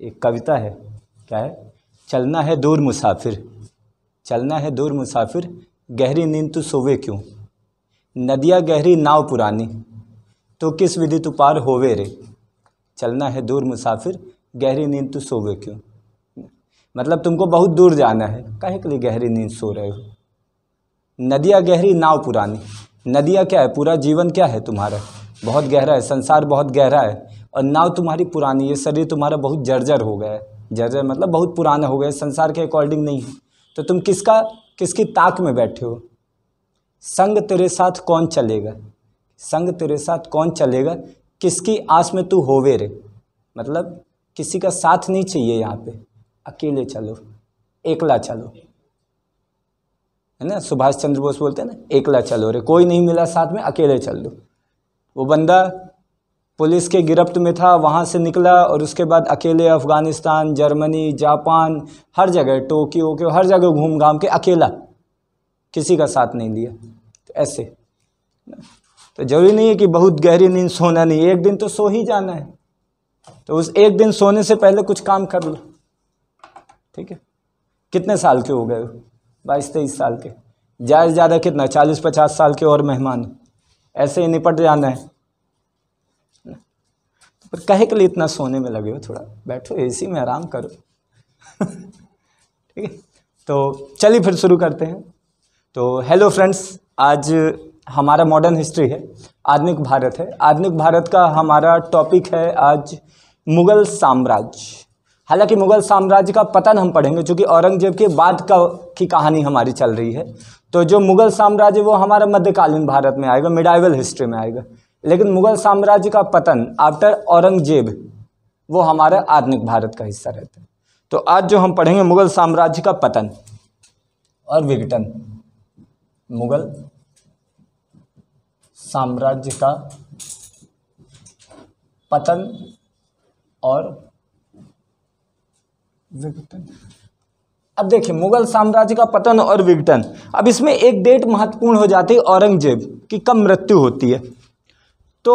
एक कविता है, क्या है? चलना है दूर मुसाफिर, चलना है दूर मुसाफिर, गहरी नींद तू सोवे क्यों, नदिया गहरी नाव पुरानी, तो किस विधि तू पार होवे रे। चलना है दूर मुसाफिर, गहरी नींद तू सोवे क्यों, मतलब तुमको बहुत दूर जाना है, काहे के लिए गहरी नींद सो रहे हो। नदिया गहरी नाव पुरानी, नदिया क्या है? पूरा जीवन क्या है तुम्हारा, बहुत गहरा है, संसार बहुत गहरा है, और नाव तुम्हारी पुरानी, ये शरीर तुम्हारा बहुत जर्जर हो गया है। जर्जर मतलब बहुत पुराना हो गया, संसार के अकॉर्डिंग नहीं है, तो तुम किसकी ताक में बैठे हो। संग तेरे साथ कौन चलेगा, संग तेरे साथ कौन चलेगा, किसकी आस में तू होवे रे, मतलब किसी का साथ नहीं चाहिए यहाँ पे, अकेले चलो, एकला चलो, है ना। सुभाष चंद्र बोस बोलते हैं ना, एकला चलो रे, कोई नहीं मिला साथ में, अकेले चल दो। वो बंदा पुलिस के गिरफ्त में था, वहाँ से निकला और उसके बाद अकेले अफ़गानिस्तान, जर्मनी, जापान, हर जगह, टोक्यो के हर जगह घूम घाम के अकेला, किसी का साथ नहीं लिया। तो ऐसे तो जरूरी नहीं है कि बहुत गहरी नींद सोना नहीं, एक दिन तो सो ही जाना है, तो उस एक दिन सोने से पहले कुछ काम कर लो, ठीक है। कितने साल के हो गए हो? 22-23 साल के, ज़्यादा से ज़्यादा कितना, 40-50 साल के और मेहमान, ऐसे ही निपट जाना है। पर कहे के लिए इतना सोने में लगे हो, थोड़ा बैठो एसी में आराम करो। ठीक है, तो चलिए फिर शुरू करते हैं। तो हेलो फ्रेंड्स, आज हमारा मॉडर्न हिस्ट्री है, आधुनिक भारत है। आधुनिक भारत का हमारा टॉपिक है आज मुग़ल साम्राज्य। हालांकि मुग़ल साम्राज्य का पतन हम पढ़ेंगे, चूँकि औरंगजेब के बाद की कहानी हमारी चल रही है, तो जो मुग़ल साम्राज्य वो हमारा मध्यकालीन भारत में आएगा, मिडाइवल हिस्ट्री में आएगा। लेकिन मुग़ल साम्राज्य का पतन आफ्टर औरंगजेब वो हमारा आधुनिक भारत का हिस्सा रहता है। तो आज जो हम पढ़ेंगे मुग़ल साम्राज्य का पतन और विघटन, मुग़ल साम्राज्य का पतन और विघटन। अब देखिए, मुग़ल साम्राज्य का पतन और विघटन, अब इसमें एक डेट महत्वपूर्ण हो जाती है, औरंगजेब की कब मृत्यु होती है। तो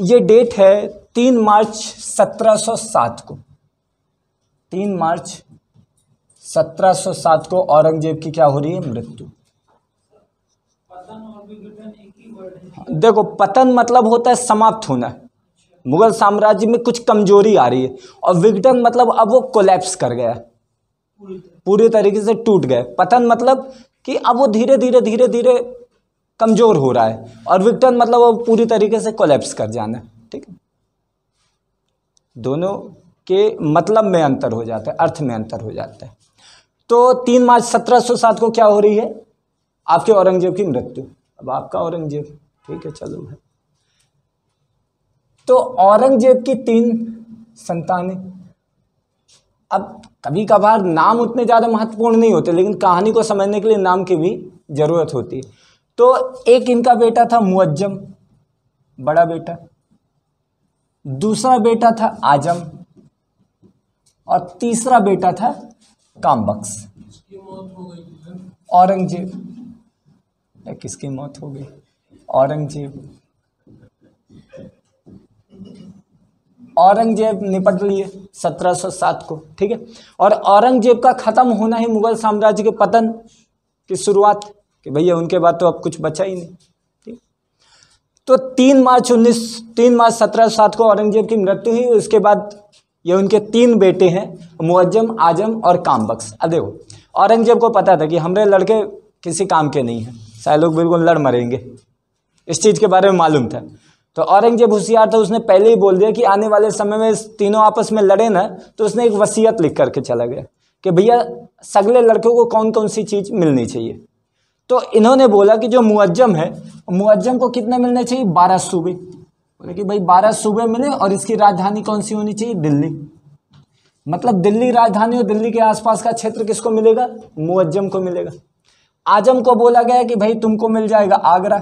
ये डेट है 3 मार्च 1707 को, 3 मार्च 1707 को औरंगजेब की क्या हो रही है, मृत्यु। पतन और विघटन एक ही वर्ड है। देखो, पतन मतलब होता है समाप्त होना, मुग़ल साम्राज्य में कुछ कमजोरी आ रही है, और विघटन मतलब अब वो कोलैप्स कर गया, पूरी तरीके से टूट गए। पतन मतलब कि अब वो धीरे धीरे कमजोर हो रहा है, और विघटन मतलब वो पूरी तरीके से कोलैप्स कर जाना, ठीक है। दोनों के मतलब में अंतर हो जाता है, अर्थ में अंतर हो जाता है। तो 3 मार्च 1707 को क्या हो रही है, आपके औरंगजेब की मृत्यु। अब आपका औरंगजेब, ठीक है, चलो भाई। तो औरंगजेब की 3 संतानें। अब कभी कभार नाम उतने ज़्यादा महत्वपूर्ण नहीं होते, लेकिन कहानी को समझने के लिए नाम की भी ज़रूरत होती है। तो एक इनका बेटा था मुअज्जम, बड़ा बेटा, दूसरा बेटा था आजम, और तीसरा बेटा था कामबख्श। इसकी मौत हो गई है। औरंगजेब, किसकी मौत हो गई, औरंगजेब निपट लिए 1707 को, ठीक है। और औरंगजेब का खत्म होना ही मुग़ल साम्राज्य के पतन की शुरुआत, कि भैया उनके बाद तो अब कुछ बचा ही नहीं, ठीक। तो 3 मार्च 1707 को औरंगजेब की मृत्यु हुई। उसके बाद ये उनके 3 बेटे हैं, मुअज्जम, आजम और कामबख्श। अब देखो, औरंगजेब को पता था कि हमारे लड़के किसी काम के नहीं हैं, सारे लोग बिल्कुल लड़ मरेंगे, इस चीज़ के बारे में मालूम था। तो औरंगजेब होशियार था, उसने पहले ही बोल दिया कि आने वाले समय में तीनों आपस में लड़े ना, तो उसने एक वसीयत लिख करके चला गया कि भैया सगले लड़कों को कौन कौन सी चीज़ मिलनी चाहिए। तो इन्होंने बोला कि जो मुअज्जम है, मुअज्जम को कितने मिलने चाहिए, 12 सूबे। बोले कि भाई 12 सूबे मिले, और इसकी राजधानी कौन सी होनी चाहिए, दिल्ली। मतलब दिल्ली राजधानी, और दिल्ली के आसपास का क्षेत्र किसको मिलेगा, मुअज्जम को मिलेगा। आजम को बोला गया कि भाई तुमको मिल जाएगा आगरा,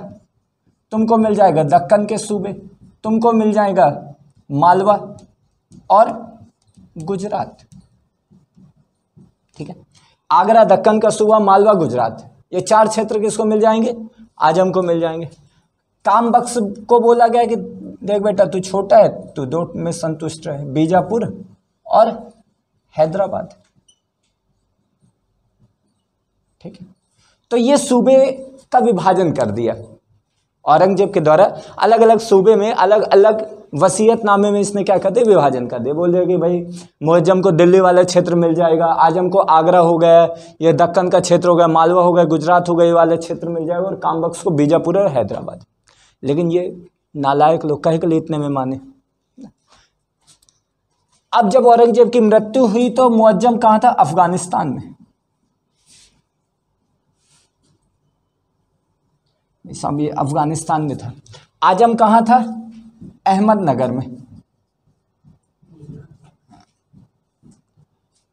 तुमको मिल जाएगा दक्कन के सूबे, तुमको मिल जाएगा मालवा और गुजरात, ठीक है। आगरा, दक्कन का सूबा, मालवा, गुजरात, ये 4 क्षेत्र किसको मिल जाएंगे, आजम को मिल जाएंगे। कामबख्श को बोला गया कि देख बेटा, तू छोटा है, तू 2 में संतुष्ट रहे, बीजापुर और हैदराबाद। ठीक है, तो ये सूबे का विभाजन कर दिया औरंगजेब के द्वारा। अलग अलग सूबे में अलग अलग वसीयतनामे में इसने क्या कर दिया, विभाजन कर दिया। बोल दिया कि भाई मुअज्जम को दिल्ली वाला क्षेत्र मिल जाएगा, आजम को आगरा हो गया, ये दक्कन का क्षेत्र हो गया, मालवा हो गया, गुजरात हो गया, ये वाले क्षेत्र मिल जाएगा, और कामबख्श को बीजापुर और हैदराबाद। लेकिन ये नालायक लोग कहे के लिए इतने में माने। अब जब औरंगजेब की मृत्यु हुई तो मुअज्जम कहाँ था, अफगानिस्तान में। साहब ये अफगानिस्तान में था। आजम कहाँ था, अहमदनगर में।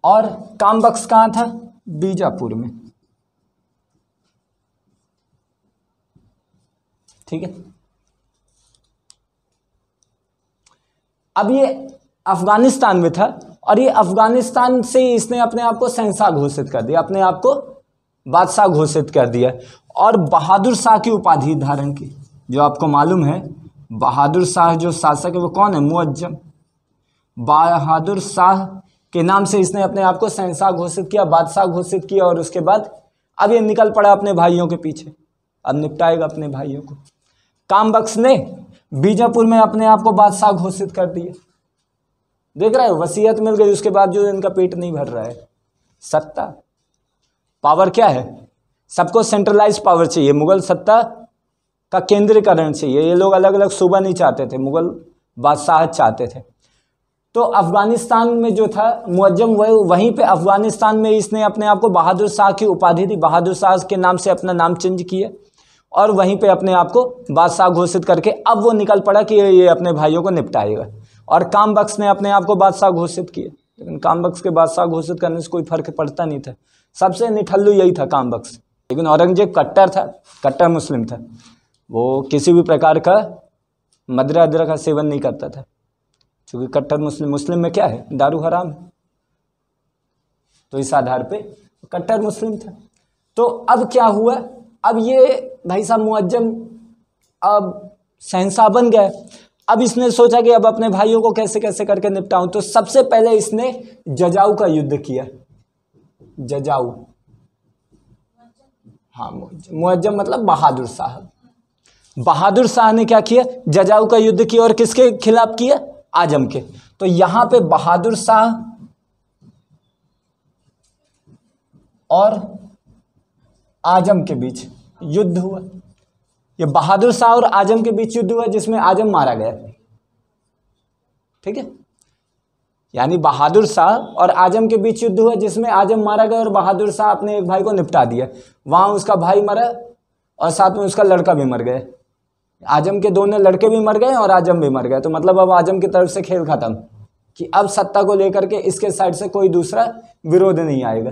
और कामबख्श कहाँ था, बीजापुर में। ठीक है, अब ये अफगानिस्तान में था, और ये अफगानिस्तान से इसने अपने आप को शहंशाह घोषित कर दिया, अपने आप को बादशाह घोषित कर दिया, और बहादुर शाह की उपाधि धारण की। जो आपको मालूम है बहादुर शाह जो शासक है वो कौन है, मुअज्जम। बहादुर शाह के नाम से इसने अपने आप को शहंशाह घोषित किया, बादशाह घोषित किया, और उसके बाद अब ये निकल पड़ा अपने भाइयों के पीछे, अब निपटाएगा अपने भाइयों को। कामबख्श ने बीजापुर में अपने आप को बादशाह घोषित कर दिया। देख रहे हो, वसीयत मिल गई, उसके बाद जो इनका पेट नहीं भर रहा है। सत्ता, पावर क्या है, सबको सेंट्रलाइज पावर चाहिए। मुगल सत्ता का केंद्रीकरण चाहिए। ये लोग अलग अलग सूबा नहीं चाहते थे, मुगल बादशाह चाहते थे। तो अफगानिस्तान में जो था मुअज्जम, वहीं पे अफगानिस्तान में इसने अपने आप को बहादुर शाह की उपाधि दी, बहादुर शाह के नाम से अपना नाम चेंज किया, और वहीं पे अपने आप को बादशाह घोषित करके अब वो निकल पड़ा कि ये अपने भाइयों को निपटाएगा। और कामबख्श ने अपने आप को बादशाह घोषित किया, लेकिन कामबख्श के बादशाह घोषित करने से कोई फर्क पड़ता नहीं था। सबसे निठल्लू यही था कामबख्श। लेकिन औरंगजेब कट्टर था, कट्टर मुस्लिम था। वो किसी भी प्रकार का मदिरा अदरक का सेवन नहीं करता था, क्योंकि कट्टर मुस्लिम में क्या है, दारू हराम है। तो इस आधार पे कट्टर मुस्लिम था। तो अब क्या हुआ, अब ये भाई साहब मुअज्जम अब शहंशाह बन गए। अब इसने सोचा कि अब अपने भाइयों को कैसे कैसे करके निपटाऊं। तो सबसे पहले इसने जजाऊ का युद्ध किया। जजाऊ, हाँ, मुअज्जम मतलब बहादुर शाह। बहादुर शाह ने क्या किया, जजाऊ का युद्ध किया, और किसके खिलाफ किया, आजम के। तो यहां पे बहादुर शाह और आजम के बीच युद्ध हुआ। ये बहादुर शाह और आजम के बीच युद्ध हुआ, जिसमें आजम मारा गया। ठीक है, यानी बहादुर शाह और आजम के बीच युद्ध हुआ, जिसमें आजम मारा गया और बहादुर शाह अपने एक भाई को निपटा दिया। वहां उसका भाई मरा और साथ में उसका लड़का भी मर गया। आजम के दोनों लड़के भी मर गए और आजम भी मर गया। तो मतलब अब आजम की तरफ से खेल खत्म, कि अब सत्ता को लेकर के इसके साइड से कोई दूसरा विरोध नहीं आएगा।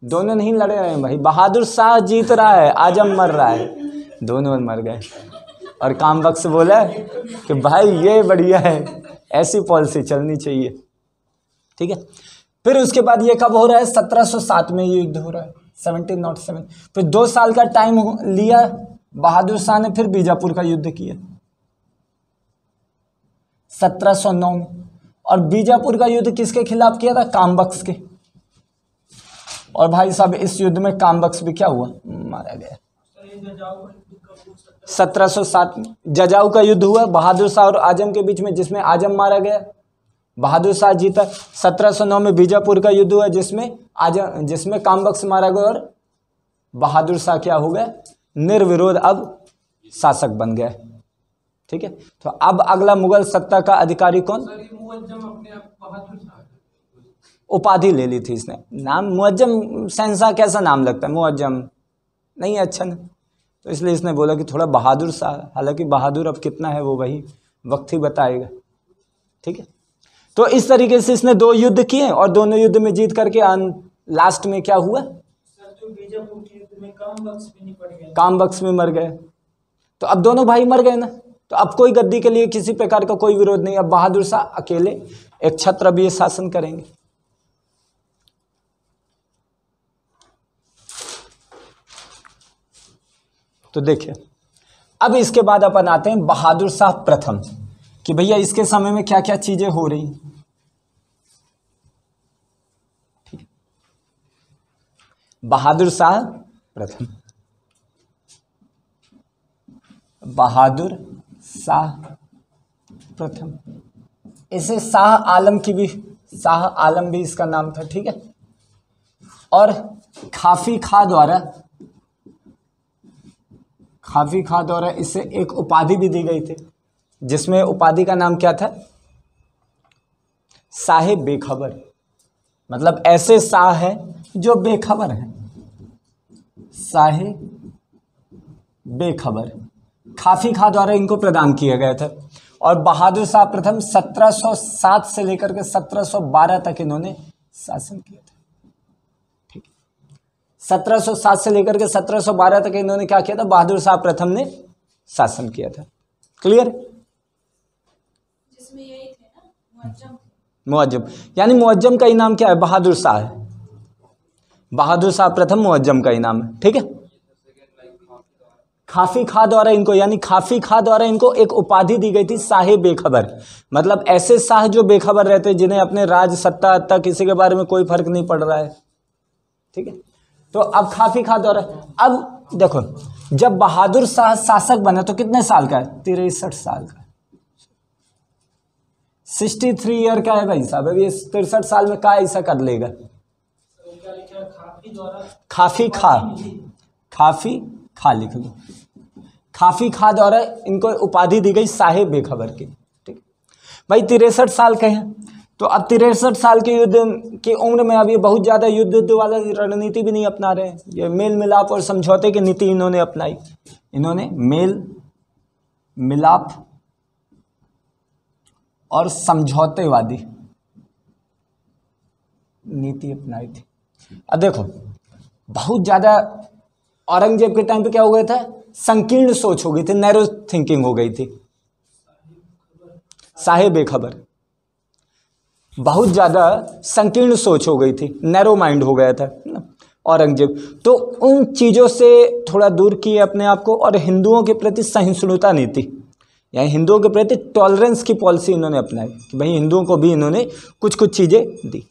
दोनों नहीं लड़े रहे हैं भाई, बहादुर शाह जीत रहा है, आजम मर रहा है, दोनों मर गए। और कामबख्श बोला कि भाई ये बढ़िया है, ऐसी पॉलिसी चलनी चाहिए। ठीक है, फिर उसके बाद ये कब हो रहा है, 1707 में ये युद्ध हो रहा है, 1707। फिर 2 साल का टाइम लिया बहादुर शाह ने, फिर बीजापुर का युद्ध किया 1709 में। और बीजापुर का युद्ध किसके खिलाफ किया था, कामबख्श के। और भाई साहब इस युद्ध में कामबख्श भी क्या हुआ, मारा गया। 1707 में जजाऊ का युद्ध हुआ बहादुर शाह और आजम के बीच में, जिसमें आजम मारा गया, बहादुर शाह जीता। 1709 में बीजापुर का युद्ध हुआ, जिसमें कामबख्श मारा गया, और बहादुर शाह क्या हो गया, निर्विरोध अब शासक बन गया। ठीक है, तो अब अगला मुगल सत्ता का अधिकारी कौन, उपाधि ले ली थी इसने। नाम मुअज्जम, शहंशाह कैसा नाम लगता है, मुअज्जम नहीं अच्छा ना, तो इसलिए इसने बोला कि थोड़ा बहादुर शाह। हालांकि बहादुर अब कितना है वो वही वक्त ही बताएगा। ठीक है, तो इस तरीके से इसने 2 युद्ध किए, और दोनों युद्ध में जीत करके लास्ट में क्या हुआ, कामबख्श में मर गए। तो अब दोनों भाई मर गए ना, तो अब कोई गद्दी के लिए किसी प्रकार का कोई विरोध नहीं। अब बहादुर शाह अकेले एक क्षत्रपीय शासन करेंगे। तो देखिए, अब इसके बाद अपन आते हैं बहादुर शाह प्रथम, कि भैया इसके समय में क्या क्या चीजें हो रही। बहादुर शाह प्रथम, बहादुर शाह प्रथम। इसे शाह आलम की भी, शाह आलम भी इसका नाम था, ठीक है। और खाफी खां द्वारा इसे एक उपाधि भी दी गई थी, जिसमें उपाधि का नाम क्या था? साहे बेखबर। मतलब ऐसे शाह है जो बेखबर है, साहे बेखबर। खाफी खां द्वारा इनको प्रदान किया गया था। और बहादुर शाह प्रथम 1707 से लेकर के 1712 तक इन्होंने शासन किया था, ठीक है। 1707 से लेकर के 1712 तक इन्होंने क्या किया था? बहादुर शाह प्रथम ने शासन किया था। क्लियर? जिसमें यही थे ना मुअज्जम, मुअज्जम, यानी मुअज्जम का इनाम क्या है? बहादुर शाह है। बहादुर शाह प्रथम मुअज्जम का इनाम है, ठीक है। खाफी खां द्वारा इनको, यानी खाफी खां द्वारा इनको एक उपाधि दी गई थी, साहे बेखबर। मतलब ऐसे शाह जो बेखबर रहते हैं, जिन्हें अपने राज सत्ता तक किसी के बारे में कोई फर्क नहीं पड़ रहा है, ठीक है। तो अब खाफी खां द्वारा, अब देखो, जब बहादुर शाह शासक बना तो कितने साल का है? 63 साल का, 63 ईयर का है भाई साहब। अभी 63 साल में क्या ऐसा कर लेगा? क्या लिखा है? खाफी द्वारा खाफी खां, खाफी खां लिख लो। खाफी खां द्वारा इनको उपाधि दी गई साहे बेखबर की, ठीक। भाई 63 साल के हैं, तो अब 63 साल के युद्ध की उम्र में अब ये बहुत ज़्यादा युद्ध वाला रणनीति भी नहीं अपना रहे हैं। ये मेल मिलाप और समझौते की नीति इन्होंने अपनाई। इन्होंने मेल मिलाप और समझौतेवादी नीति अपनाई थी। अब देखो, बहुत ज़्यादा औरंगजेब के टाइम पे क्या हो गया था? संकीर्ण सोच हो गई थी, नैरो थिंकिंग हो गई थी, साहे बेखबर। बहुत ज़्यादा संकीर्ण सोच हो गई थी, नैरो माइंड हो गया था ना औरंगजेब। तो उन चीज़ों से थोड़ा दूर किए अपने आप को, और हिंदुओं के प्रति सहिष्णुता नीति, यानी हिंदुओं के प्रति टॉलरेंस की पॉलिसी इन्होंने अपनाई कि भाई हिंदुओं को भी इन्होंने कुछ कुछ चीज़ें दी।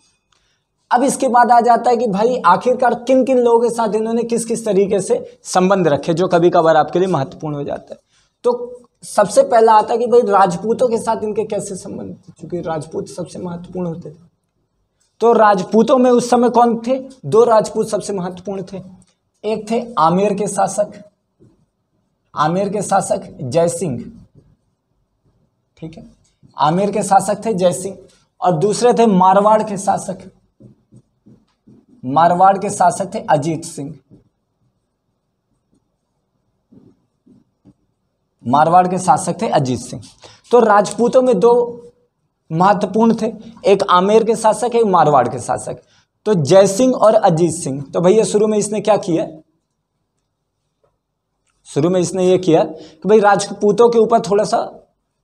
अब इसके बाद आ जाता है कि भाई आखिरकार किन किन लोगों के साथ इन्होंने किस किस तरीके से संबंध रखे, जो कभी कभार आपके लिए महत्वपूर्ण हो जाता है। तो सबसे पहला आता है कि भाई राजपूतों के साथ इनके कैसे संबंध थे, क्योंकि राजपूत सबसे महत्वपूर्ण होते थे। तो राजपूतों में उस समय कौन थे? 2 राजपूत सबसे महत्वपूर्ण थे। एक थे आमेर के शासक, आमेर के शासक जय सिंह, ठीक है। आमेर के शासक थे जय सिंह। और दूसरे थे मारवाड़ के शासक, मारवाड़ के शासक थे अजीत सिंह। मारवाड़ के शासक थे अजीत सिंह। तो राजपूतों में 2 महत्वपूर्ण थे, एक आमेर के शासक, एक मारवाड़ के शासक। तो जय सिंह और अजीत सिंह। तो भैया शुरू में इसने क्या किया? शुरू में इसने ये किया कि भाई राजपूतों के ऊपर थोड़ा सा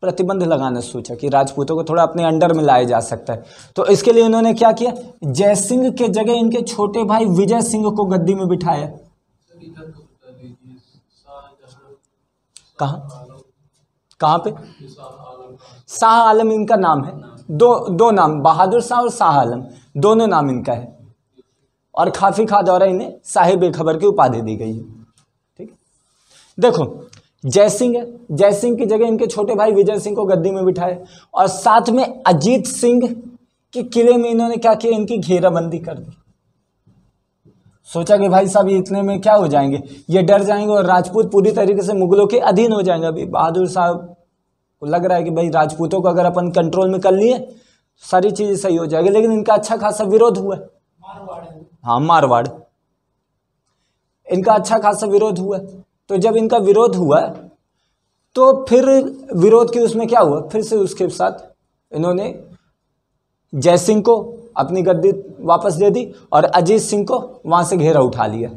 प्रतिबंध लगाना सोचा कि राजपूतों को थोड़ा अपने अंडर में लाया जा सकता है। तो इसके लिए उन्होंने क्या किया? जय सिंह के जगह इनके छोटे भाई विजय सिंह को गद्दी में बिठाया। कहाँ पे? शाह आलम इनका नाम है। दो नाम, बहादुर शाह और शाह आलम, दोनों नाम इनका है। और खाफी खां द्वारा इन्हें साहे बेखबर की उपाधि दी गई है, ठीक है। देखो, जय सिंह है, जय सिंह की जगह इनके छोटे भाई विजय सिंह को गद्दी में बिठाए। और साथ में अजीत सिंह के किले में इन्होंने क्या किया? इनकी घेराबंदी कर दी। सोचा कि भाई साहब इतने में क्या हो जाएंगे, ये डर जाएंगे और राजपूत पूरी तरीके से मुगलों के अधीन हो जाएंगे। अभी बहादुर साहब को लग रहा है कि भाई राजपूतों को अगर अपन कंट्रोल में कर लिए सारी चीजें सही हो जाएगी। लेकिन इनका अच्छा खासा विरोध हुआ। हाँ, मारवाड़, इनका अच्छा खासा विरोध हुआ। तो जब इनका विरोध हुआ तो फिर विरोध की उसमें क्या हुआ, फिर से उसके साथ इन्होंने जय सिंह को अपनी गद्दी वापस दे दी और अजीत सिंह को वहां से घेरा उठा लिया,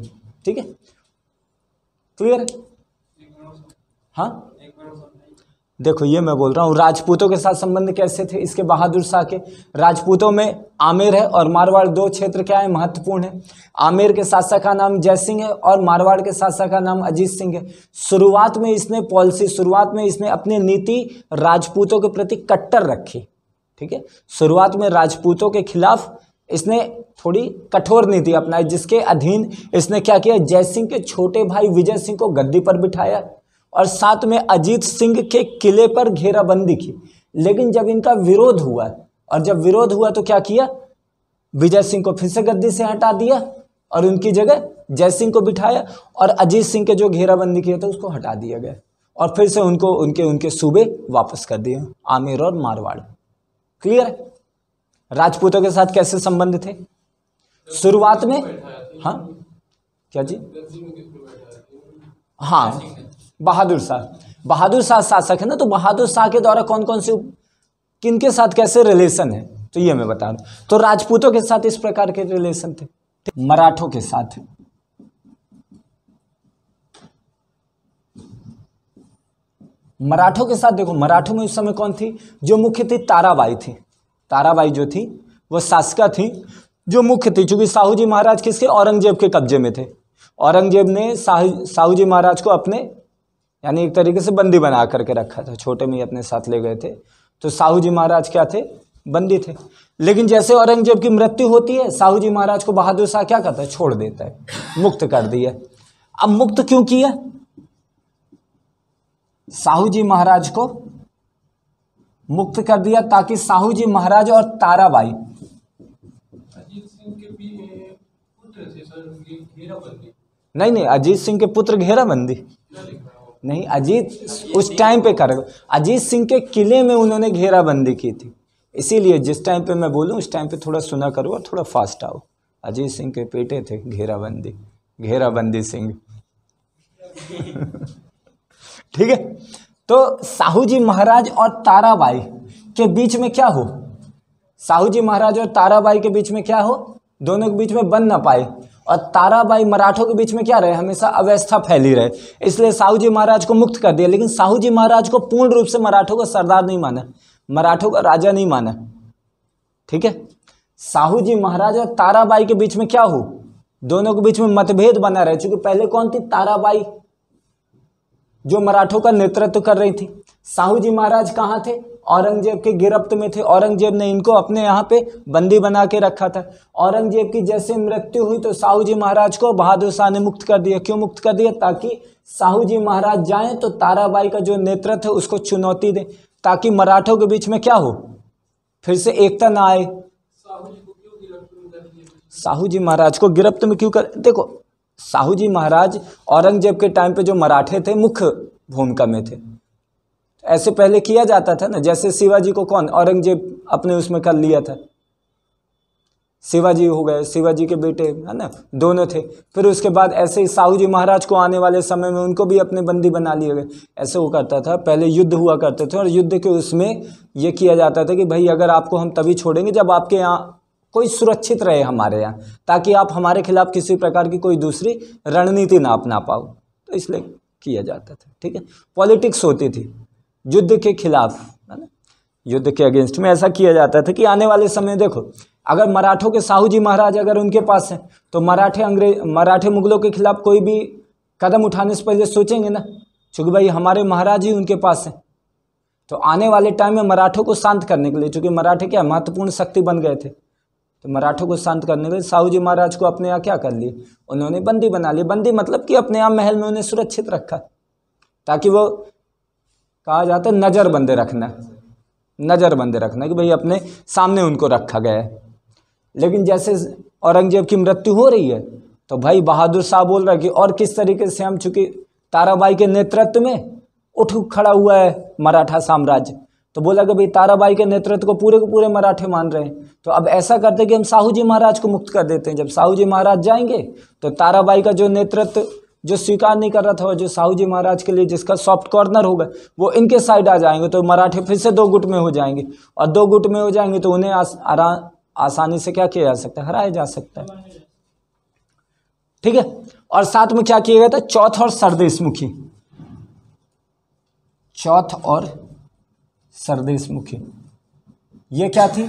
ठीक है। क्लियर है? हाँ, देखो ये मैं बोल रहा हूँ राजपूतों के साथ संबंध कैसे थे इसके। बहादुर शाह के राजपूतों में आमेर है और मारवाड़, 2 क्षेत्र क्या है? महत्वपूर्ण है। आमेर के शासक का नाम जय सिंह है और मारवाड़ के शासक का नाम अजीत सिंह है। शुरुआत में इसने अपनी नीति राजपूतों के प्रति कट्टर रखी, ठीक है। शुरुआत में राजपूतों के खिलाफ इसने थोड़ी कठोर नीति अपनाई, जिसके अधीन इसने क्या किया, जयसिंह के छोटे भाई विजय सिंह को गद्दी पर बिठाया और साथ में अजीत सिंह के किले पर घेराबंदी की। लेकिन जब इनका विरोध हुआ, और जब विरोध हुआ तो क्या किया, विजय सिंह को फिर से गद्दी से हटा दिया और उनकी जगह जयसिंह को बिठाया, और अजीत सिंह के जो घेराबंदी किया था उसको हटा दिया गया और फिर से उनको उनके सूबे वापस कर दिए, आमेर और मारवाड़। क्लियर है? राजपूतों के साथ कैसे संबंध थे शुरुआत में? हाँ क्या जी? हाँ, बहादुर शाह शासक है ना, तो बहादुर शाह के द्वारा कौन कौन से किनके साथ कैसे रिलेशन है, तो ये मैं बता रहा हूं। तो राजपूतों के साथ इस प्रकार के रिलेशन थे। मराठों के साथ, मराठों के साथ देखो, मराठों में उस समय कौन थी जो मुख्य थी? ताराबाई थी। ताराबाई जो थी वो शासका थी जो मुख्य थी, क्योंकि साहू जी महाराज किसके? औरंगजेब के कब्जे में थे। औरंगजेब ने साहू जी महाराज को अपने यानी एक तरीके से बंदी बना करके रखा था, छोटे में ही अपने साथ ले गए थे। तो साहू जी महाराज क्या थे? बंदी थे। लेकिन जैसे औरंगजेब की मृत्यु होती है, साहू जी महाराज को बहादुर शाह क्या करता है? छोड़ देता है, मुक्त कर दिया। अब मुक्त क्यों किया साहू जी महाराज को? मुक्त कर दिया ताकि साहू जी महाराज और ताराबाई, अजीत सिंह के भी पुत्र थे सर, उनकी घेराबंदी। नहीं, अजीत सिंह के पुत्र घेराबंदी नहीं, अजीत उस टाइम पे कर, अजीत सिंह के किले में उन्होंने घेराबंदी की थी। इसीलिए जिस टाइम पे मैं बोलूं उस टाइम पे थोड़ा सुना करो और थोड़ा फास्ट आओ। अजीत सिंह के बेटे थे घेराबंदी सिंह। ठीक है, तो साहू जी महाराज और ताराबाई के बीच में क्या हो? साहू जी महाराज और ताराबाई के बीच में क्या हो? दोनों के बीच में बन ना पाए, और ताराबाई मराठों के बीच में क्या रहे? हमेशा अवस्था फैली रहे। इसलिए साहू जी महाराज को मुक्त कर दिया। लेकिन साहू जी महाराज को पूर्ण रूप से मराठों का सरदार नहीं माना, मराठों का राजा नहीं माना। ठीक है, साहू जी महाराज और ताराबाई के बीच में क्या हो? दोनों के बीच में मतभेद बना रहे। क्योंकि पहले कौन थी? ताराबाई, जो मराठों का नेतृत्व कर रही थी। साहू जी महाराज कहाँ थे? औरंगजेब के गिरफ्त में थे। औरंगजेब ने इनको अपने यहाँ पे बंदी बना के रखा था। औरंगजेब की जैसे मृत्यु हुई तो साहू जी महाराज को बहादुर शाह ने मुक्त कर दिया। क्यों मुक्त कर दिया? ताकि साहू जी महाराज जाएं तो ताराबाई का जो नेतृत्व है उसको चुनौती दें, ताकि मराठों के बीच में क्या हो, फिर से एकता ना आए। साहू जी महाराज को गिरफ्त में क्यों कर? देखो, साहू जी महाराज औरंगजेब के टाइम पे जो मराठे थे मुख्य भूमिका में थे। ऐसे पहले किया जाता था ना, जैसे शिवाजी को कौन? औरंगजेब अपने उसमें कर लिया था। शिवाजी हो गए, शिवाजी के बेटे है ना, दोनों थे। फिर उसके बाद ऐसे ही साहू जी महाराज को आने वाले समय में उनको भी अपने बंदी बना लिए गए। ऐसे वो करता था, पहले युद्ध हुआ करते थे और युद्ध के उसमें ये किया जाता था कि भाई अगर आपको हम तभी छोड़ेंगे जब आपके यहाँ कोई सुरक्षित रहे हमारे यहाँ, ताकि आप हमारे खिलाफ किसी प्रकार की कोई दूसरी रणनीति ना अपना पाओ। तो इसलिए किया जाता था। ठीक है, पॉलिटिक्स होती थी युद्ध के खिलाफ, है ना, युद्ध के अगेंस्ट में ऐसा किया जाता था कि आने वाले समय देखो, अगर मराठों के साहू जी महाराज अगर उनके पास हैं तो मराठे मुगलों के खिलाफ कोई भी कदम उठाने से पहले सोचेंगे ना, क्योंकि भाई हमारे महाराज ही उनके पास हैं। तो आने वाले टाइम में मराठों को शांत करने के लिए, चूंकि मराठे क्या महत्वपूर्ण शक्ति बन गए थे, तो मराठों को शांत करने के लिए साहू जी महाराज को अपने यहाँ क्या कर लिए? उन्होंने बंदी बना लिए। बंदी मतलब कि अपने यहाँ महल में उन्हें सुरक्षित रखा, ताकि वो कहा जाता है नज़रबंदी रखना कि भाई अपने सामने उनको रखा गया है। लेकिन जैसे औरंगजेब की मृत्यु हो रही है तो भाई बहादुर शाह बोल रहा है कि और किस तरीके से हम, चूंकि ताराबाई के नेतृत्व में उठ खड़ा हुआ है मराठा साम्राज्य, तो बोला कि भाई ताराबाई के नेतृत्व को पूरे के पूरे मराठे मान रहे हैं, तो अब ऐसा करते कि हम साहू जी महाराज को मुक्त कर देते हैं। जब साहू जी महाराज जाएंगे तो ताराबाई का जो नेतृत्व जो स्वीकार नहीं कर रहा था, जो साहू जी महाराज के लिए जिसका सॉफ्ट कॉर्नर होगा, वो इनके साइड आ जाएंगे, तो मराठे फिर से दो गुट में हो जाएंगे, और दो गुट में हो जाएंगे तो उन्हें आसानी से क्या किया जा सकता है? हराया जा सकता है। ठीक है, और साथ में क्या किया गया था? चौथ और सरदेशमुखी। चौथ और सरदेशमुखी ये क्या थी?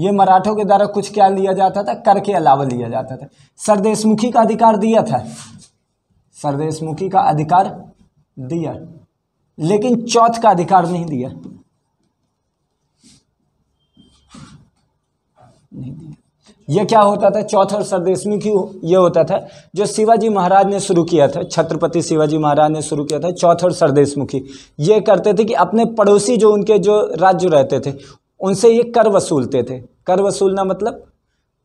ये मराठों के द्वारा कुछ क्या लिया जाता था? कर के अलावा लिया जाता था। सरदेशमुखी का अधिकार दिया था, सरदेशमुखी का अधिकार दिया, लेकिन चौथ का अधिकार नहीं दिया, नहीं दिया। ये क्या होता था, चौथ और सरदेशमुखी ये होता था जो शिवाजी महाराज ने शुरू किया था, छत्रपति शिवाजी महाराज ने शुरू किया था चौथ और सरदेशमुखी। ये करते थे कि अपने पड़ोसी जो उनके जो राज्य रहते थे उनसे ये कर वसूलते थे। कर वसूलना मतलब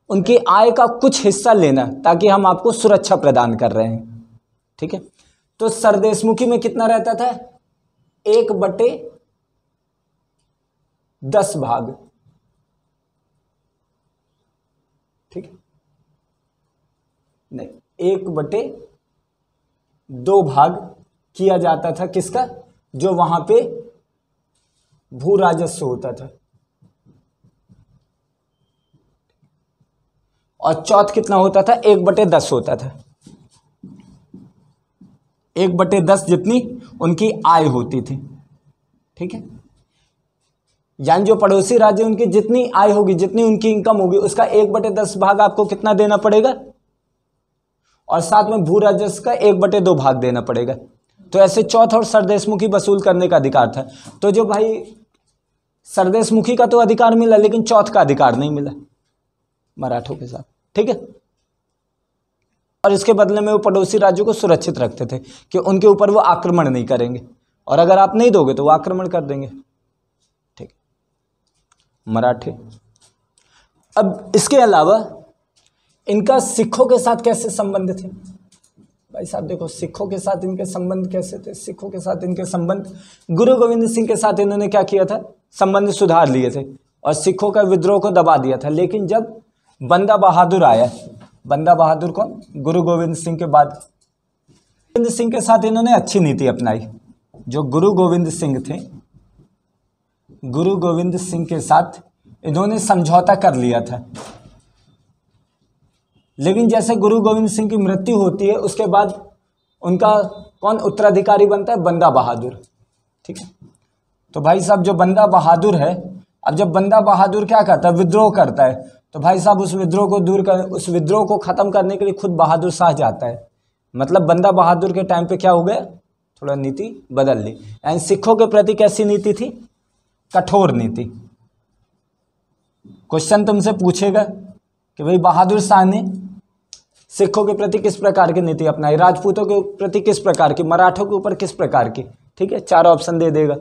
उनकी आय का कुछ हिस्सा लेना, ताकि हम आपको सुरक्षा प्रदान कर रहे हैं, ठीक है। तो सरदेशमुखी में कितना रहता था, 1/10 भाग, ठीक है, नहीं 1/2 भाग किया जाता था किसका, जो वहां पे भू राजस्व होता था। और चौथ कितना होता था, 1/10 होता था। 1/10 जितनी उनकी आय होती थी, ठीक है। यानी जो पड़ोसी राज्य उनकी जितनी आय होगी, जितनी उनकी इनकम होगी, उसका 1/10 भाग आपको कितना देना पड़ेगा, और साथ में भू राजस्व का 1/2 भाग देना पड़ेगा। तो ऐसे चौथ और सरदेशमुखी वसूल करने का अधिकार था। तो जो भाई सरदेशमुखी का तो अधिकार मिला, लेकिन चौथ का अधिकार नहीं मिला मराठों के साथ, ठीक है। और इसके बदले में वो पड़ोसी राज्यों को सुरक्षित रखते थे कि उनके ऊपर वो आक्रमण नहीं करेंगे, और अगर आप नहीं दोगे तो वो आक्रमण कर देंगे, ठीक। मराठे। अब इसके अलावा इनका सिखों के साथ कैसे संबंध थे, भाई साहब देखो सिखों के साथ इनके संबंध कैसे थे। सिखों के साथ इनके संबंध, गुरु गोविंद सिंह के साथ इन्होंने क्या किया था, संबंध सुधार लिए थे और सिखों का विद्रोह को दबा दिया था। लेकिन जब बंदा बहादुर आया, बंदा बहादुर कौन, गुरु गोविंद सिंह के बाद, गोविंद सिंह के साथ इन्होंने अच्छी नीति अपनाई। जो गुरु गोविंद सिंह थे, गुरु गोविंद सिंह के साथ इन्होंने समझौता कर लिया था। लेकिन जैसे गुरु गोविंद सिंह की मृत्यु होती है, उसके बाद उनका कौन उत्तराधिकारी बनता है, बंदा बहादुर, ठीक है। तो भाई साहब जो बंदा बहादुर है, अब जब बंदा बहादुर क्या करता है, विद्रोह करता है, तो भाई साहब उस विद्रोह को दूर कर, उस विद्रोह को खत्म करने के लिए खुद बहादुर शाह जाता है। मतलब बंदा बहादुर के टाइम पे क्या हो गया, थोड़ा नीति बदल ली। यानी सिखों के प्रति कैसी नीति थी, कठोर नीति। क्वेश्चन तुमसे पूछेगा कि भाई बहादुर शाह ने सिखों के प्रति किस प्रकार की नीति अपनाई, राजपूतों के प्रति किस प्रकार की, मराठों के ऊपर किस प्रकार की, ठीक है, 4 ऑप्शन दे देगा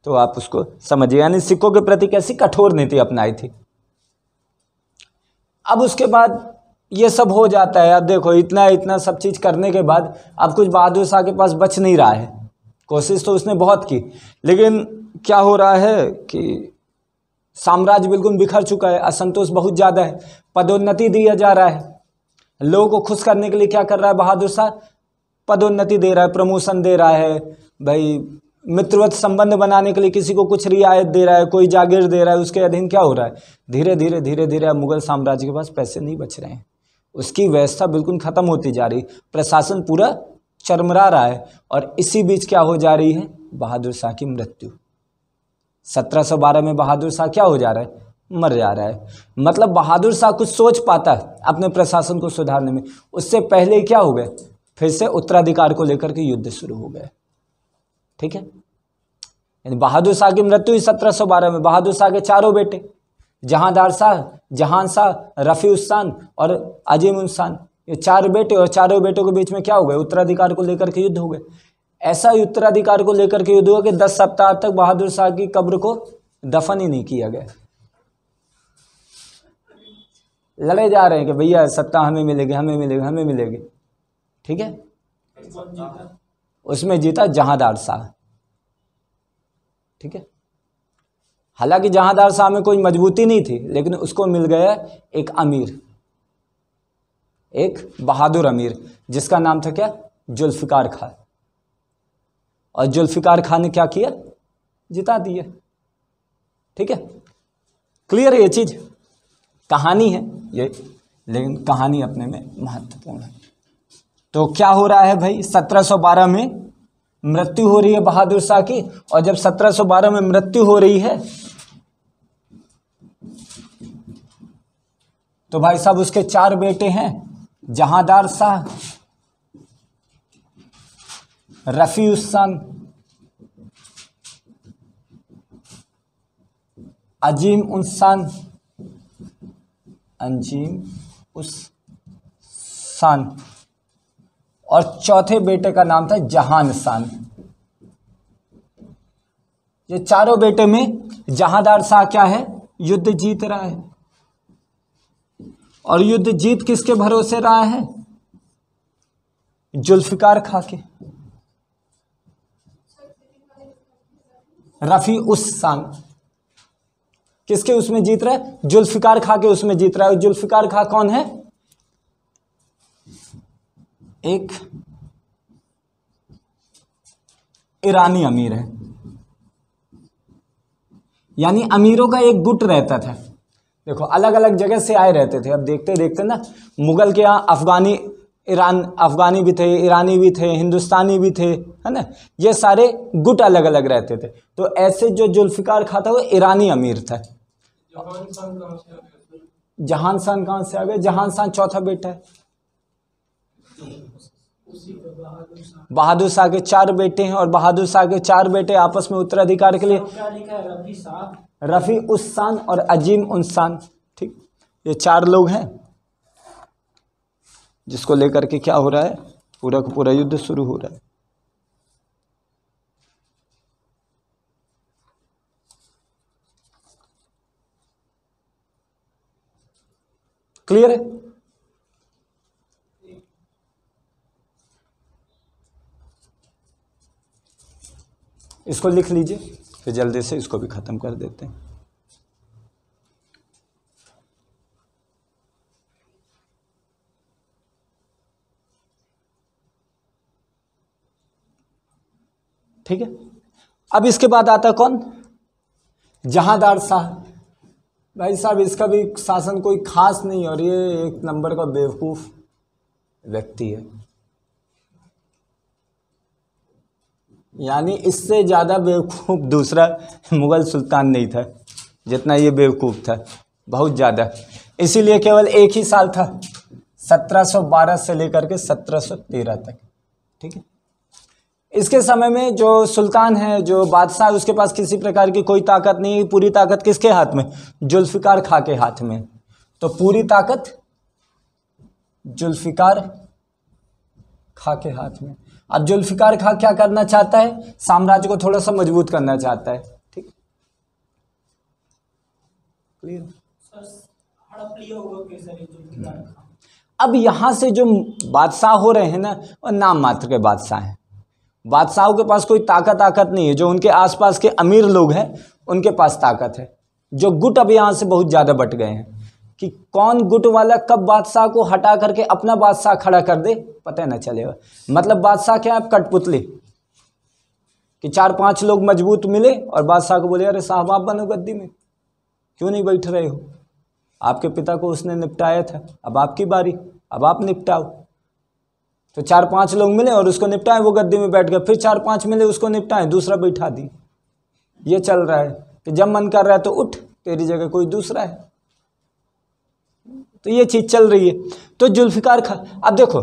तो आप उसको समझिए। यानी सिखों के प्रति कैसी कठोर नीति अपनाई थी। अब उसके बाद ये सब हो जाता है। अब देखो इतना सब चीज करने के बाद अब कुछ बहादुर शाह के पास बच नहीं रहा है। कोशिश तो उसने बहुत की, लेकिन क्या हो रहा है कि साम्राज्य बिल्कुल बिखर चुका है, असंतोष बहुत ज़्यादा है, पदोन्नति दिया जा रहा है। लोगों को खुश करने के लिए क्या कर रहा है बहादुर शाह, पदोन्नति दे रहा है, प्रमोशन दे रहा है, भाई मित्रवत संबंध बनाने के लिए किसी को कुछ रियायत दे रहा है, कोई जागीर दे रहा है, उसके अधीन क्या हो रहा है, धीरे धीरे अब मुगल साम्राज्य के पास पैसे नहीं बच रहे हैं, उसकी व्यवस्था बिल्कुल खत्म होती जा रही, प्रशासन पूरा चरमरा रहा है। और इसी बीच क्या हो जा रही है, बहादुर शाह की मृत्यु। 1712 में बहादुर शाह क्या हो जा रहा है, मर जा रहा है। मतलब बहादुर शाह कुछ सोच पाता अपने प्रशासन को सुधारने में, उससे पहले क्या हो गए, फिर से उत्तराधिकार को लेकर के युद्ध शुरू हो गए, ठीक है। यानी बहादुर शाह की मृत्यु 1712 में। बहादुर शाह के 4 बेटे, जहांदार शाह, जहान शाह, रफी उस शान और अजीम उस शान, ये 4 बेटे, और चारों बेटों के बीच में क्या हो गए, उत्तराधिकार को लेकर के युद्ध हो गए। ऐसा उत्तराधिकार को लेकर के युद्ध हुआ कि 10 सप्ताह तक बहादुर शाह की कब्र को दफन ही नहीं किया गया। लड़े जा रहे हैं कि भैया सत्ता हमें मिलेगी, हमें मिलेगी, हमें मिलेगी, ठीक है। उसमें जीता जहांदार शाह, ठीक है। हालांकि जहांदार शाह में कोई मजबूती नहीं थी, लेकिन उसको मिल गया एक अमीर, एक बहादुर अमीर, जिसका नाम था क्या, जुल्फिकार खान। और जुल्फिकार खान ने क्या किया, जिता दिया, ठीक है। क्लियर है ये चीज, कहानी है ये, लेकिन कहानी अपने में महत्वपूर्ण है। तो क्या हो रहा है भाई, 1712 में मृत्यु हो रही है बहादुर शाह की। और जब 1712 में मृत्यु हो रही है तो भाई साहब उसके 4 बेटे हैं, जहांदार शाह, रफी उस शान, अजीम उस शान अंजीम उस शान, और चौथे बेटे का नाम था जहान शान। ये चारों बेटे में जहांदार शाह क्या है, युद्ध जीत रहा है, और युद्ध जीत किसके भरोसे रहा है, जुल्फिकार खां के। रफी उस शान किसके उसमें जीत रहा है, जुल्फिकार खां के उसमें जीत रहा है। जुल्फिकार खां कौन है, एक ईरानी अमीर है, यानी अमीरों का एक गुट रहता था। देखो अलग अलग जगह से आए रहते थे। अब देखते देखते ना, मुगल के यहाँ अफगानी भी थे, ईरानी भी थे, हिंदुस्तानी भी थे, है ना, ये सारे गुट अलग अलग रहते थे। तो ऐसे जो जुल्फिकार खां था वो ईरानी अमीर था। जहान शान कहाँ से आ गए, जहान शान चौथा बेटा है। बहादुर शाह के 4 बेटे हैं, और बहादुर शाह के 4 बेटे आपस में उत्तराधिकार के लिए, रफी उस शान और अजीम उन शान, ठीक, ये 4 लोग हैं जिसको लेकर के क्या हो रहा है, पूरा का पूरा युद्ध शुरू हो रहा है। क्लियर है? इसको लिख लीजिए, फिर जल्दी से इसको भी खत्म कर देते हैं। ठीक है, अब इसके बाद आता कौन, जहांदार शाह। भाई साहब इसका भी शासन कोई खास नहीं, और ये एक नंबर का बेवकूफ व्यक्ति है, यानी इससे ज़्यादा बेवकूफ़ दूसरा मुग़ल सुल्तान नहीं था जितना ये बेवकूफ़ था, बहुत ज़्यादा। इसीलिए केवल एक ही साल था, 1712 से लेकर के 1713 तक, ठीक है। इसके समय में जो सुल्तान है, जो बादशाह, उसके पास किसी प्रकार की कोई ताकत नहीं, पूरी ताकत किसके हाथ में, जुल्फिकार खां के हाथ में। तो पूरी ताकत जुल्फिकार खां के हाथ में। अब जुल्फिकार खां क्या करना चाहता है, साम्राज्य को थोड़ा सा मजबूत करना चाहता है, ठीक, क्लियर। अब यहां से जो बादशाह हो रहे हैं ना, वो नाम मात्र के बादशाह हैं। बादशाहों के पास कोई ताकत नहीं है, जो उनके आसपास के अमीर लोग हैं उनके पास ताकत है। जो गुट अब यहाँ से बहुत ज़्यादा बट गए हैं कि कौन गुट वाला कब बादशाह को हटा करके अपना बादशाह खड़ा कर दे पता न चलेगा। मतलब बादशाह क्या है, कठपुतली, कि 4-5 लोग मजबूत मिले और बादशाह को बोले अरे साहब आप बनो गद्दी में, क्यों नहीं बैठ रहे हो, आपके पिता को उसने निपटाया था, अब आपकी बारी, अब आप निपटाओ। तो 4-5 लोग मिले और उसको निपटाएं, वो गद्दी में बैठ गए। फिर 4-5 मिले, उसको निपटाएं, दूसरा बैठा दी। ये चल रहा है कि जब मन कर रहा है तो उठ, तेरी जगह कोई दूसरा है। तो ये चीज़ चल रही है। तो जुल्फिकार खां, अब देखो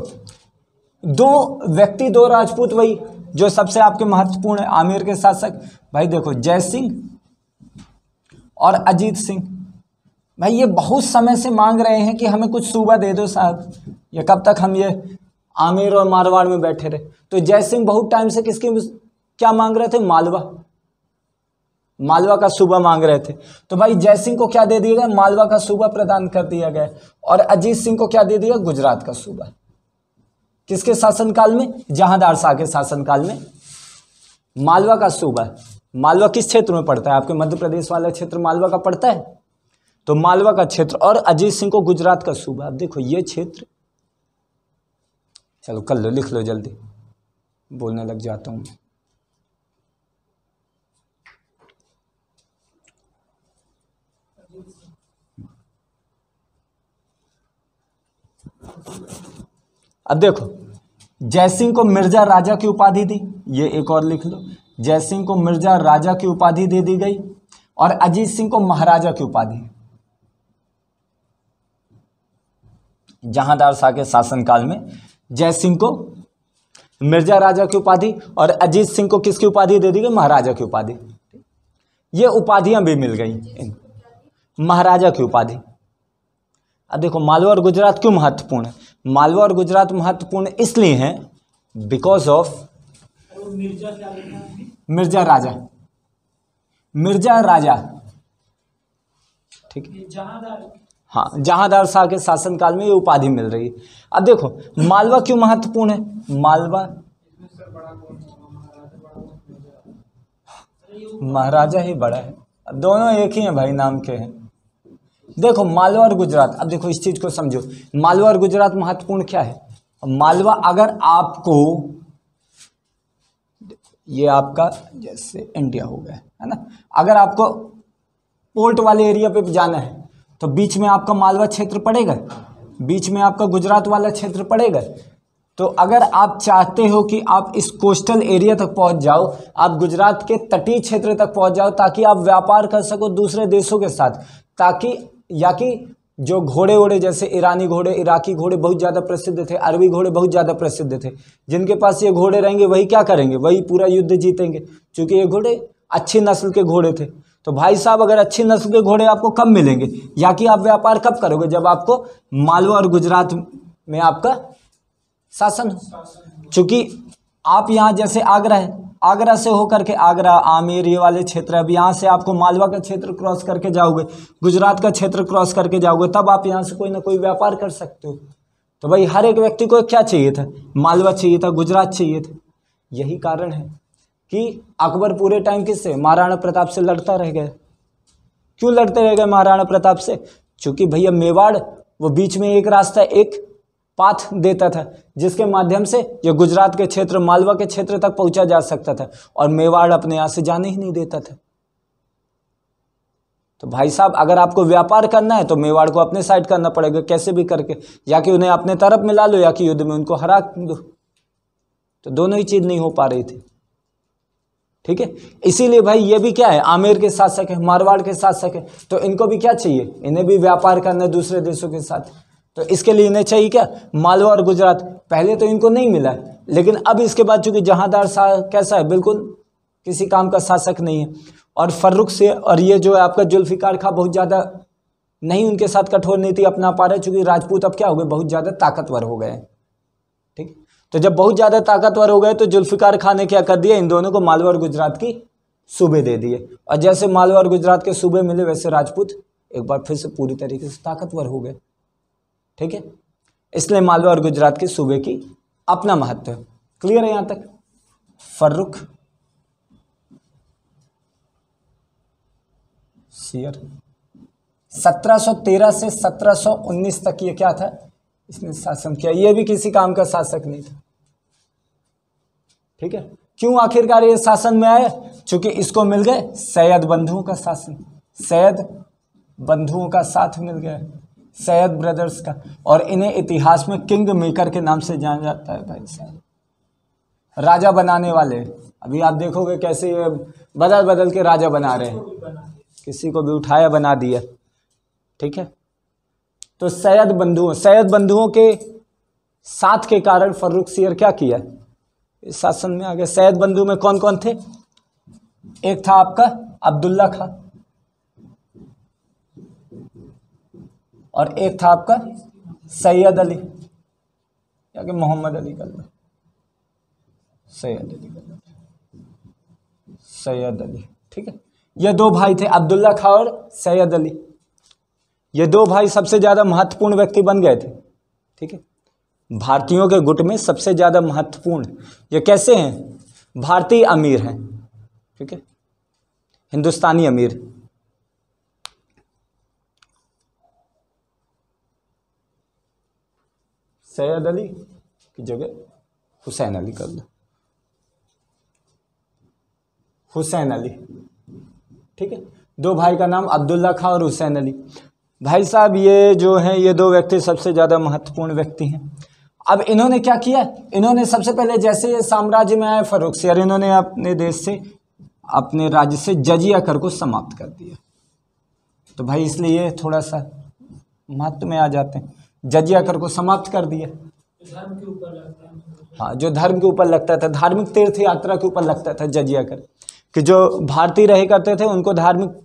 2 व्यक्ति, 2 राजपूत, वही जो सबसे आपके महत्वपूर्ण है, आमेर के शासक। भाई देखो जय सिंह और अजीत सिंह, भाई ये बहुत समय से मांग रहे हैं कि हमें कुछ सूबा दे दो साहब, ये कब तक हम ये आमेर और मारवाड़ में बैठे रहे। तो जय सिंह बहुत टाइम से किसके क्या मांग रहे थे, मालवा का सूबा मांग रहे थे। तो भाई जय सिंह को क्या दे दिया गया, मालवा का सूबा प्रदान कर दिया गया। और अजीत सिंह को क्या दे दिया, गुजरात का सूबा। किसके शासनकाल में, जहांदार शाह के शासनकाल में मालवा का सूबा। मालवा किस क्षेत्र में पड़ता है, आपके मध्य प्रदेश वाला क्षेत्र मालवा का पड़ता है, तो मालवा का क्षेत्र। और अजीत सिंह को गुजरात का सूबा। अब देखो ये क्षेत्र, चलो कर लो, लिख लो जल्दी, बोलने लग जाता हूँ। अब देखो जय सिंह को मिर्जा राजा की उपाधि दी, ये एक और लिख लो, जय सिंह को मिर्जा राजा की उपाधि दे दी गई, और अजीत सिंह को महाराजा की उपाधि। जहांदार शाह के शासनकाल में जय सिंह को मिर्जा राजा की उपाधि और अजीत सिंह को किसकी उपाधि दे दी गई, महाराजा की उपाधि। ये उपाधियां भी मिल गई, महाराजा की उपाधि। अब देखो मालवा और गुजरात क्यों महत्वपूर्ण है? मालवा और गुजरात महत्वपूर्ण इसलिए हैं बिकॉज ऑफ मिर्जा राजा, मिर्जा राजा, ठीक है, हाँ, जहांदार शाह के शासनकाल में ये उपाधि मिल रही है। अब देखो मालवा क्यों महत्वपूर्ण है? मालवा, महाराजा ही बड़ा है, दोनों एक ही हैं भाई, नाम के हैं। देखो मालवा और गुजरात, अब देखो इस चीज को समझो, मालवा और गुजरात महत्वपूर्ण क्या है? मालवा अगर आपको, ये आपका जैसे इंडिया हो गया है ना, अगर आपको पोर्ट वाले एरिया पे जाना है तो बीच में आपका मालवा क्षेत्र पड़ेगा, बीच में आपका गुजरात वाला क्षेत्र पड़ेगा। तो अगर आप चाहते हो कि आप इस कोस्टल एरिया तक पहुंच जाओ, आप गुजरात के तटीय क्षेत्र तक पहुंच जाओ, ताकि आप व्यापार कर सको दूसरे देशों के साथ, ताकि या कि जो घोड़े वोड़े जैसे ईरानी घोड़े, इराकी घोड़े बहुत ज़्यादा प्रसिद्ध थे, अरबी घोड़े बहुत ज़्यादा प्रसिद्ध थे, जिनके पास ये घोड़े रहेंगे वही क्या करेंगे, वही पूरा युद्ध जीतेंगे, क्योंकि ये घोड़े अच्छी नस्ल के घोड़े थे। तो भाई साहब अगर अच्छी नस्ल के घोड़े आपको कब मिलेंगे, या कि आप व्यापार कब करोगे, जब आपको मालवा और गुजरात में आपका शासन हो। चूंकि आप यहाँ जैसे आगरा है, आगरा से होकर के, आगरा आमेर ये वाले क्षेत्र, अब यहाँ से आपको मालवा का क्षेत्र क्रॉस करके जाओगे, गुजरात का क्षेत्र क्रॉस करके जाओगे, तब आप यहाँ से कोई ना कोई व्यापार कर सकते हो। तो भाई हर एक व्यक्ति को क्या चाहिए था? मालवा चाहिए था, गुजरात चाहिए था। यही कारण है कि अकबर पूरे टाइम किससे, महाराणा प्रताप से लड़ता रह गया। क्यों लड़ते रह गए महाराणा प्रताप से? चूंकि भैया मेवाड़ वो बीच में एक रास्ता, एक पाथ देता था, जिसके माध्यम से ये गुजरात के क्षेत्र, मालवा के क्षेत्र तक पहुंचा जा सकता था, और मेवाड़ अपने यहाँ से जाने ही नहीं देता था। तो भाई साहब अगर आपको व्यापार करना है तो मेवाड़ को अपने साइड करना पड़ेगा, कैसे भी करके, या कि उन्हें अपने तरफ मिला लो, या कि युद्ध में उनको हरा दो। तो दोनों ही चीज नहीं हो पा रही थी, ठीक है। इसीलिए भाई ये भी क्या है, आमेर के शासक है, मारवाड़ के शासक है, तो इनको भी क्या चाहिए, इन्हें भी व्यापार करना है दूसरे देशों के साथ। तो इसके लिए इन्हें चाहिए क्या, मालवा और गुजरात। पहले तो इनको नहीं मिला, लेकिन अब इसके बाद चूंकि जहांदार शाह कैसा है, बिल्कुल किसी काम का शासक नहीं है, और फर्रुख से, और ये जो है आपका जुल्फिकार खां बहुत ज़्यादा नहीं उनके साथ कठोर नीति अपना पा रहे, चूंकि राजपूत अब क्या हो गए, बहुत ज़्यादा ताकतवर हो गए, ठीक। तो जब बहुत ज़्यादा ताकतवर हो गए तो जुल्फिकार खां ने क्या कर दिया, इन दोनों को मालवा और गुजरात की सूबे दे दिए, और जैसे मालवा और गुजरात के सूबे मिले, वैसे राजपूत एक बार फिर से पूरी तरीके से ताकतवर हो गए, ठीक है। इसलिए मालवा और गुजरात के सूबे की अपना महत्व है। क्लियर है यहां तक? फर्रुख सियर 1713 से 1719 तक ये क्या था, इसने शासन किया। ये भी किसी काम का शासक नहीं था, ठीक है। क्यों आखिरकार ये शासन में आए? चूंकि इसको मिल गए सैयद बंधुओं का शासन, सैयद बंधुओं का साथ मिल गया, सैयद ब्रदर्स का, और इन्हें इतिहास में किंग मेकर के नाम से जाना जाता है भाई साहब, राजा बनाने वाले। अभी आप देखोगे कैसे ये बदल बदल के राजा बना रहे हैं, किसी को भी उठाया बना दिया, ठीक है। तो सैयद बंधुओं के साथ के कारण फर्रुख सियर क्या किया, इस शासन में आ गए। सैयद बंधु में कौन कौन थे? एक था आपका अब्दुल्ला खां, और एक था आपका सैयद अली, या कि मोहम्मद अली कर लो, सैयद अली कर लो, सैयद अली, ठीक है। ये दो भाई थे, अब्दुल्ला खां और सैयद अली। ये दो भाई सबसे ज़्यादा महत्वपूर्ण व्यक्ति बन गए थे, ठीक है। भारतीयों के गुट में सबसे ज़्यादा महत्वपूर्ण, ये कैसे हैं, भारतीय अमीर हैं, ठीक है, हिंदुस्तानी अमीर। सैयद अली की जगह हुसैन अली कर लो, हुसैन अली, ठीक है। दो भाई का नाम अब्दुल्ला खां और हुसैन अली। भाई साहब ये जो हैं, ये दो व्यक्ति सबसे ज़्यादा महत्वपूर्ण व्यक्ति हैं। अब इन्होंने क्या किया, इन्होंने सबसे पहले जैसे ये साम्राज्य में आए फर्रुख सियर, इन्होंने अपने देश से, अपने राज्य से जजिया कर को समाप्त कर दिया। तो भाई इसलिए ये थोड़ा सा महत्व में आ जाते हैं, जजिया कर को समाप्त कर दिया। धर्म के ऊपर लगता है, हाँ, जो धर्म के ऊपर लगता था, धार्मिक तीर्थ यात्रा के ऊपर लगता था जजिया कर, कि जो भारतीय रहे करते थे उनको धार्मिक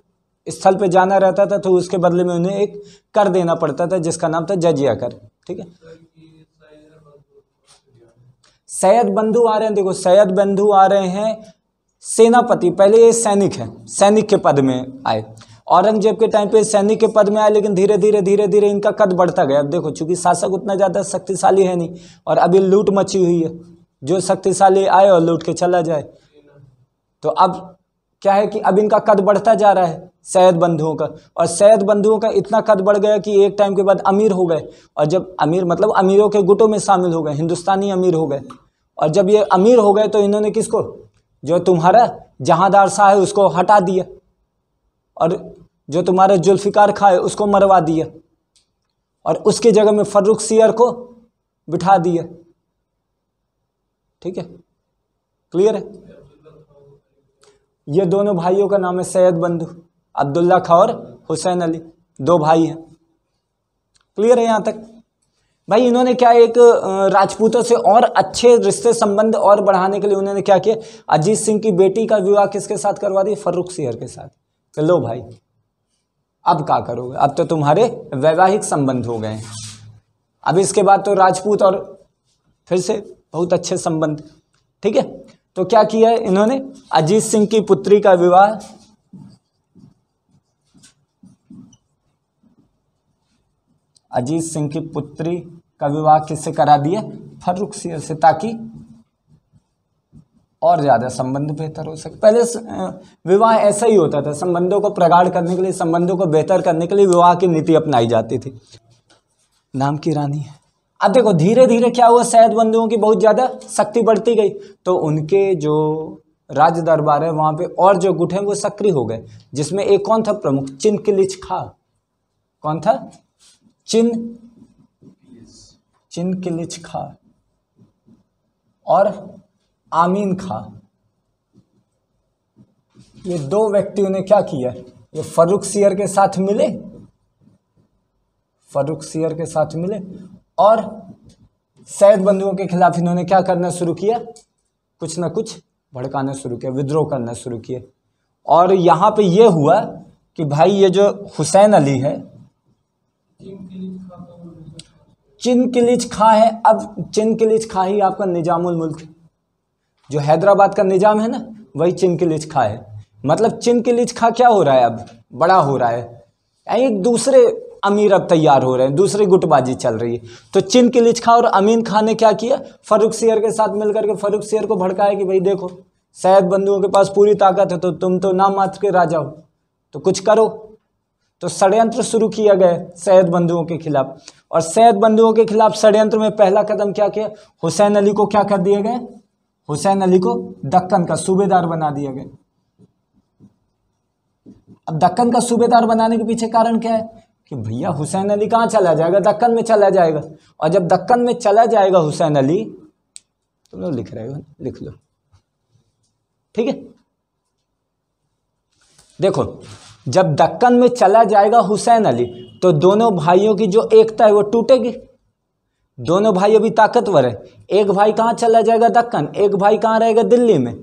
स्थल पे जाना रहता था तो उसके बदले में उन्हें एक कर देना पड़ता था जिसका नाम था जजिया कर। ठीक है, सैयद बंधु आ रहे हैं, देखो सैयद बंधु आ रहे हैं सेनापति, पहले ये सैनिक है, सैनिक के पद में आए। औरंगजेब के टाइम पे सैनिक के पद में आए, लेकिन धीरे धीरे इनका कद बढ़ता गया। अब देखो चूंकि शासक उतना ज़्यादा शक्तिशाली है नहीं और अभी लूट मची हुई है, जो शक्तिशाली आए और लूट के चला जाए, तो अब क्या है कि अब इनका कद बढ़ता जा रहा है सैयद बंधुओं का। और सैयद बंधुओं का इतना कद बढ़ गया कि एक टाइम के बाद अमीर हो गए, और जब अमीर मतलब अमीरों के गुटों में शामिल हो गए, हिंदुस्तानी अमीर हो गए। और जब ये अमीर हो गए तो इन्होंने किसको, जो तुम्हारा जहांदार शाह है उसको हटा दिया, और जो तुम्हारा जुल्फिकार खां है उसको मरवा दिया, और उसकी जगह में फर्रुख सियर को बिठा दिया। ठीक है, क्लियर है। ये दोनों भाइयों का नाम है सैयद बंधु, अब्दुल्ला खां और हुसैन अली, दो भाई हैं। क्लियर है यहाँ तक भाई। इन्होंने क्या, एक राजपूतों से और अच्छे रिश्ते संबंध और बढ़ाने के लिए उन्होंने क्या किया, अजीत सिंह की बेटी का विवाह किसके साथ करवा दिया, फर्रुख सियर के साथ। तो लो भाई अब क्या करोगे, अब तो तुम्हारे वैवाहिक संबंध हो गए हैं। अब इसके बाद तो राजपूत और फिर से बहुत अच्छे संबंध। ठीक है, तो क्या किया है इन्होंने, अजीत सिंह की पुत्री का विवाह अजीत सिंह की पुत्री का विवाह किससे करा दिया, फर्रुख सियर से, ताकि और ज़्यादा संबंध बेहतर हो सके। पहले विवाह ऐसा ही होता था, संबंधों को प्रगाढ़ करने के लिए, संबंधों को बेहतर करने के लिए विवाह की नीति अपनाई जाती थी। नाम की रानी है। अब देखो धीरे धीरे क्या हुआ, सैयद बंधुओं की बहुत ज़्यादा शक्ति बढ़ती गई, तो उनके जो राज दरबार है वहाँ पे और जो गुट हैं वो सक्रिय हो गए, जिसमें एक कौन था प्रमुख, चिनकिलिच खां। कौन था, चिनकिलिच खां और आमीन खां। ये दो व्यक्तियों ने क्या किया, ये फर्रुख सियर के साथ मिले, फर्रुख सियर के साथ मिले और सैयद बंधुओं के खिलाफ इन्होंने क्या करना शुरू किया, कुछ ना कुछ भड़काना शुरू किया, विद्रोह करना शुरू किया। और यहाँ पे ये हुआ कि भाई ये जो हुसैन अली है, चिनकिलिच खां है। अब चिनकिलिच खां ही आपका निजामुल मुल्क, जो हैदराबाद का निजाम है ना, वही चिनकिलिच खां है। मतलब चिनकिलिच खां क्या हो रहा है, अब बड़ा हो रहा है, एक दूसरे अमीर अब तैयार हो रहे हैं, दूसरी गुटबाजी चल रही है। तो चिनकिलिच खां और अमीन खां ने क्या किया, फर्रुख सियर के साथ मिलकर के फर्रुख सियर को भड़काया कि भाई देखो सैयद बंधुओं के पास पूरी ताकत है, तो तुम तो नाम मात्र के राजा हो, तो कुछ करो। तो षड्यंत्र शुरू किया गया सैयद बंधुओं के खिलाफ। और सैयद बंधुओं के खिलाफ षड्यंत्र में पहला कदम क्या किया, हुसैन अली को क्या कर दिया गया, हुसैन अली को दक्कन का सूबेदार बना दिया गया। अब दक्कन का सूबेदार बनाने के पीछे कारण क्या है कि भैया हुसैन अली कहाँ चला जाएगा, दक्कन में चला जाएगा। और जब दक्कन में चला जाएगा हुसैन अली, तुम लोग लिख रहे हो, लिख लो, ठीक है। देखो जब दक्कन में चला जाएगा हुसैन अली, तो दोनों भाइयों की जो एकता है वो टूटेगी। दोनों भाई अभी ताकतवर है, एक भाई कहाँ चला जाएगा, दक्कन, एक भाई कहाँ रहेगा, दिल्ली में।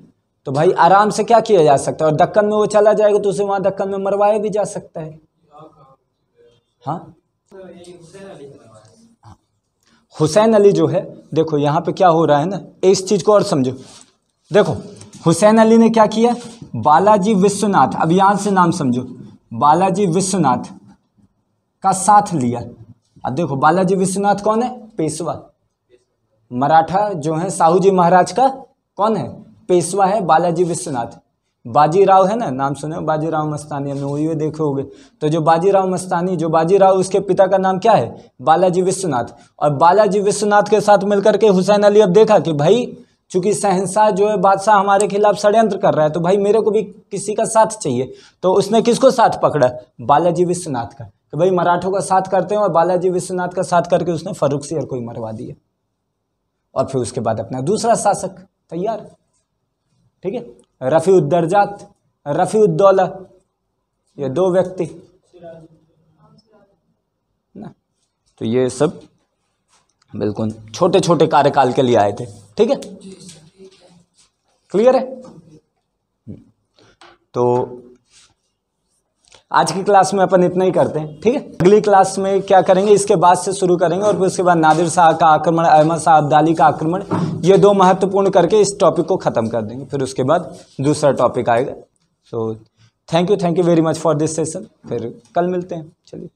तो भाई आराम से क्या किया जा सकता है, और दक्कन में वो चला जाएगा तो उसे वहां दक्कन में मरवाया भी जा सकता है। हाँ, हुसैन अली जो है, देखो यहाँ पे क्या हो रहा है ना, इस चीज को और समझो। देखो हुसैन अली ने क्या किया, बालाजी विश्वनाथ, अब यहां से नाम समझो, बालाजी विश्वनाथ का साथ लिया। अब देखो बालाजी विश्वनाथ कौन है, पेशवा, मराठा जो है साहू जी महाराज का कौन है, पेशवा है बालाजी विश्वनाथ। बाजीराव है ना, नाम सुने बाजीराव मस्तानी, हमने वही देखे होंगे। तो जो बाजीराव मस्तानी, जो बाजीराव, उसके पिता का नाम क्या है, बालाजी विश्वनाथ। और बालाजी विश्वनाथ के साथ मिलकर के हुसैन अली अब देखा कि भाई चूंकि शहंशाह जो है बादशाह हमारे खिलाफ षड्यंत्र कर रहा है, तो भाई मेरे को भी किसी का साथ चाहिए। तो उसने किसको साथ पकड़ा, बालाजी विश्वनाथ का, कि भाई मराठों का साथ करते हैं। और बालाजी विश्वनाथ का साथ करके उसने फर्रुख सियर को ही मरवा दिया। और फिर उसके बाद अपना दूसरा शासक तैयार, ठीक है, रफ़ीउद्दर्जात, रफ़ीउद्दौला, ये दो व्यक्ति ना। तो ये सब बिल्कुल छोटे छोटे कार्यकाल के लिए आए थे, ठीक है, क्लियर है। तो आज की क्लास में अपन इतना ही करते हैं, ठीक है। अगली क्लास में क्या करेंगे, इसके बाद से शुरू करेंगे और फिर उसके बाद नादिर शाह का आक्रमण, अहमद शाह अब्दाली का आक्रमण, ये दो महत्वपूर्ण करके इस टॉपिक को ख़त्म कर देंगे। फिर उसके बाद दूसरा टॉपिक आएगा। So thank you very much for this session. फिर कल मिलते हैं, चलिए।